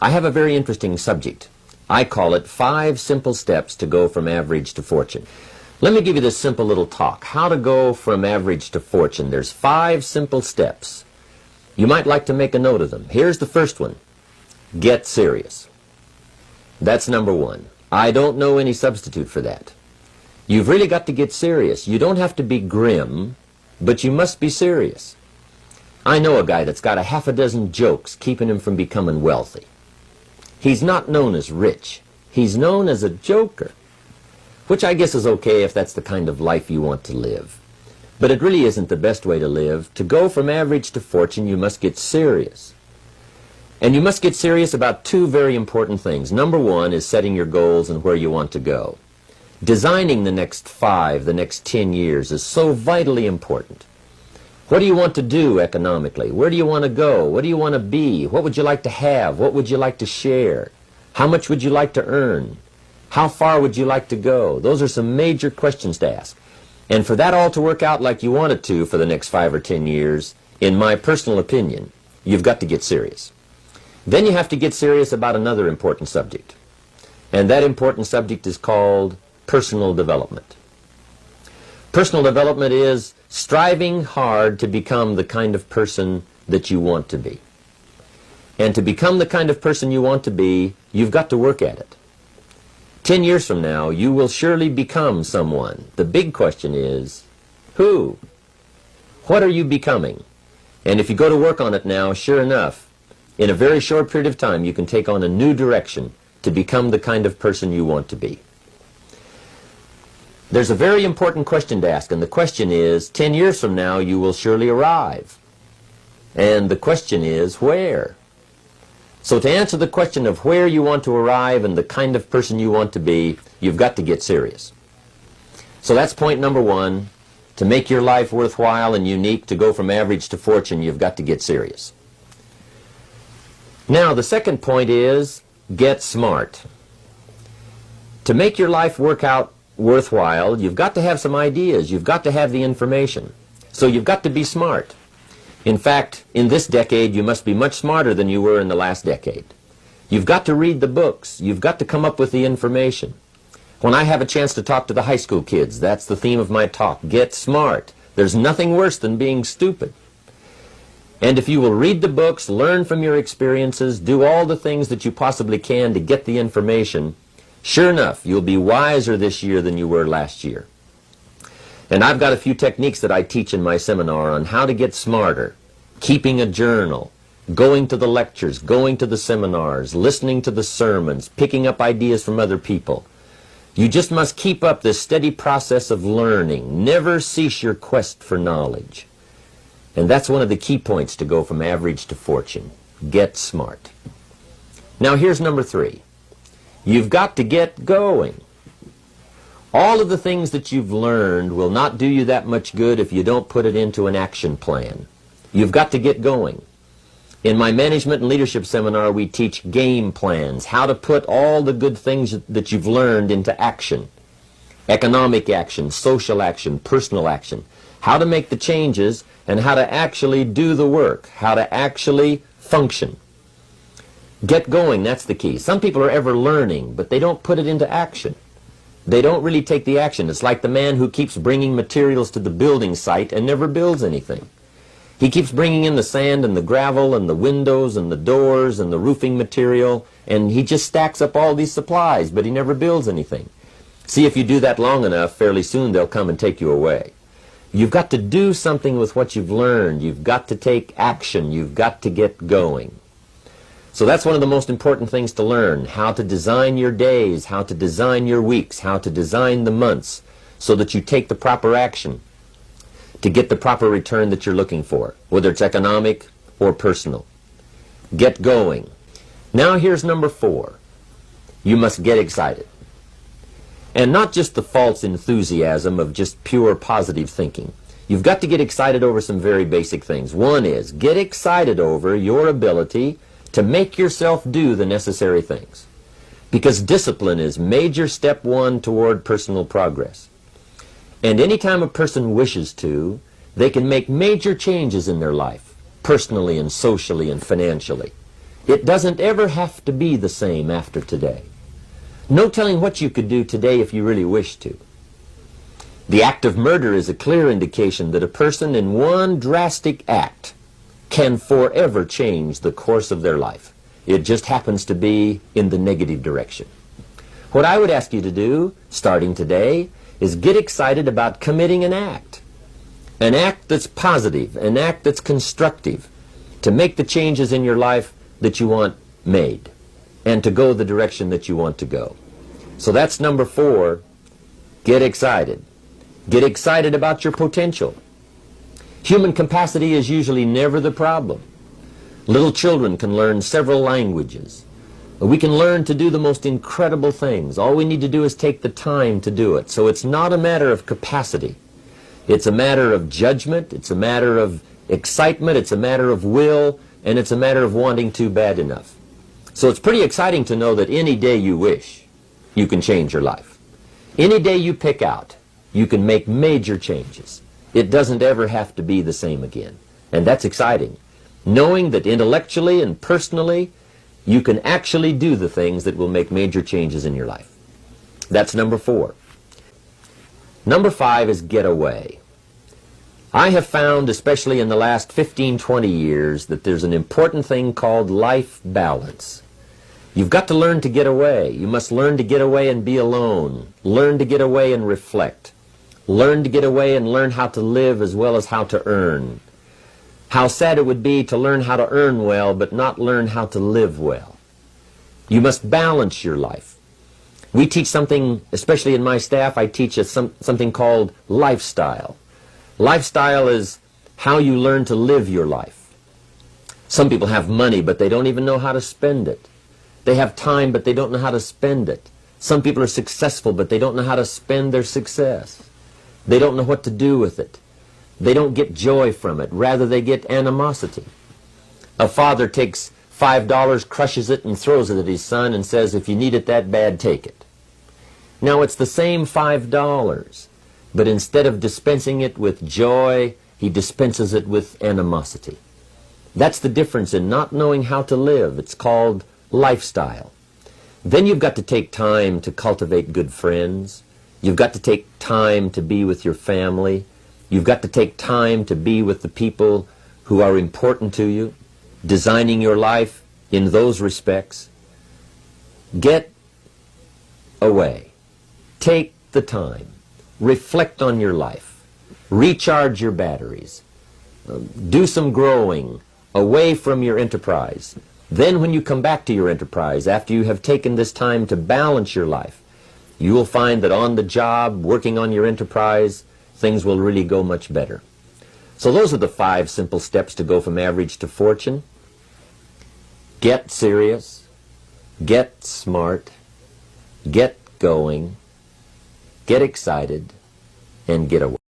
I have a very interesting subject. I call it 5 simple steps to go from average to fortune. Let me give you this simple little talk. How to go from average to fortune. There's 5 simple steps. You might like to make a note of them. Here's the first one. Get serious. That's number 1. I don't know any substitute for that. You've really got to get serious. You don't have to be grim, but you must be serious. I know a guy that's got a half a dozen jokes keeping him from becoming wealthy. He's not known as rich. He's known as a joker, which I guess is okay if that's the kind of life you want to live. But it really isn't the best way to live. To go from average to fortune, you must get serious. And you must get serious about 2 very important things. Number 1 is setting your goals and where you want to go. Designing the next 5, the next 10 years is so vitally important. What do you want to do economically? Where do you want to go? What do you want to be? What would you like to have? What would you like to share? How much would you like to earn? How far would you like to go? Those are some major questions to ask. And for that all to work out like you want it to for the next 5 or 10 years, in my personal opinion, you've got to get serious. Then you have to get serious about another important subject. And that important subject is called personal development. Personal development is striving hard to become the kind of person that you want to be. And to become the kind of person you want to be, you've got to work at it. 10 years from now, you will surely become someone. The big question is, who? What are you becoming? And if you go to work on it now, sure enough, in a very short period of time, you can take on a new direction to become the kind of person you want to be. There's a very important question to ask, and the question is, 10 years from now, you will surely arrive. And the question is, where? So to answer the question of where you want to arrive and the kind of person you want to be, you've got to get serious. So that's point number 1. To make your life worthwhile and unique, to go from average to fortune, you've got to get serious. Now, the second point is, get smart. To make your life work out worthwhile, you've got to have some ideas. You've got to have the information. So you've got to be smart. In fact, in this decade, you must be much smarter than you were in the last decade. You've got to read the books. You've got to come up with the information. When I have a chance to talk to the high school kids, that's the theme of my talk. Get smart. There's nothing worse than being stupid. And if you will read the books, learn from your experiences, do all the things that you possibly can to get the information, sure enough, you'll be wiser this year than you were last year. And I've got a few techniques that I teach in my seminar on how to get smarter, keeping a journal, going to the lectures, going to the seminars, listening to the sermons, picking up ideas from other people. You just must keep up this steady process of learning. Never cease your quest for knowledge. And that's one of the key points to go from average to fortune. Get smart. Now here's number 3. You've got to get going. All of the things that you've learned will not do you that much good if you don't put it into an action plan. You've got to get going. In my management and leadership seminar, we teach game plans, how to put all the good things that you've learned into action. Economic action, social action, personal action. How to make the changes and how to actually do the work, how to actually function. Get going, that's the key. Some people are ever learning, but they don't put it into action. They don't really take the action. It's like the man who keeps bringing materials to the building site and never builds anything. He keeps bringing in the sand and the gravel and the windows and the doors and the roofing material, and he just stacks up all these supplies, but he never builds anything. See, if you do that long enough, fairly soon they'll come and take you away. You've got to do something with what you've learned. You've got to take action. You've got to get going. So that's one of the most important things to learn, how to design your days, how to design your weeks, how to design the months, so that you take the proper action to get the proper return that you're looking for, whether it's economic or personal. Get going. Now here's number 4. You must get excited. And not just the false enthusiasm of just pure positive thinking. You've got to get excited over some very basic things. One is, get excited over your ability to make yourself do the necessary things. Because discipline is major step 1 toward personal progress. And anytime a person wishes to, they can make major changes in their life, personally and socially and financially. It doesn't ever have to be the same after today. No telling what you could do today if you really wished to. The act of murder is a clear indication that a person in one drastic act can forever change the course of their life. It just happens to be in the negative direction. What I would ask you to do, starting today, is get excited about committing an act that's positive, an act that's constructive, to make the changes in your life that you want made, and to go the direction that you want to go. So that's number 4, get excited. Get excited about your potential. Human capacity is usually never the problem. Little children can learn several languages. We can learn to do the most incredible things. All we need to do is take the time to do it. So it's not a matter of capacity. It's a matter of judgment. It's a matter of excitement. It's a matter of will. And it's a matter of wanting to bad enough. So it's pretty exciting to know that any day you wish, you can change your life. Any day you pick out, you can make major changes. It doesn't ever have to be the same again. And that's exciting. Knowing that intellectually and personally, you can actually do the things that will make major changes in your life. That's number 4. Number 5 is get away. I have found, especially in the last 15, 20 years, that there's an important thing called life balance. You've got to learn to get away. You must learn to get away and be alone. Learn to get away and reflect. Learn to get away and learn how to live as well as how to earn. How sad it would be to learn how to earn well but not learn how to live well. You must balance your life. We teach something, especially in my staff, I teach something called lifestyle. Lifestyle is how you learn to live your life. Some people have money, but they don't even know how to spend it. They have time, but they don't know how to spend it. Some people are successful, but they don't know how to spend their success. They don't know what to do with it. They don't get joy from it. Rather, they get animosity. A father takes $5, crushes it, and throws it at his son and says, if you need it that bad, take it. Now, it's the same $5, but instead of dispensing it with joy, he dispenses it with animosity. That's the difference in not knowing how to live. It's called lifestyle. Then you've got to take time to cultivate good friends. You've got to take time to be with your family. You've got to take time to be with the people who are important to you, designing your life in those respects. Get away. Take the time. Reflect on your life. Recharge your batteries. Do some growing away from your enterprise. Then when you come back to your enterprise, after you have taken this time to balance your life, you will find that on the job, working on your enterprise, things will really go much better. So those are the 5 simple steps to go from average to fortune. Get serious, get smart, get going, get excited, and get away.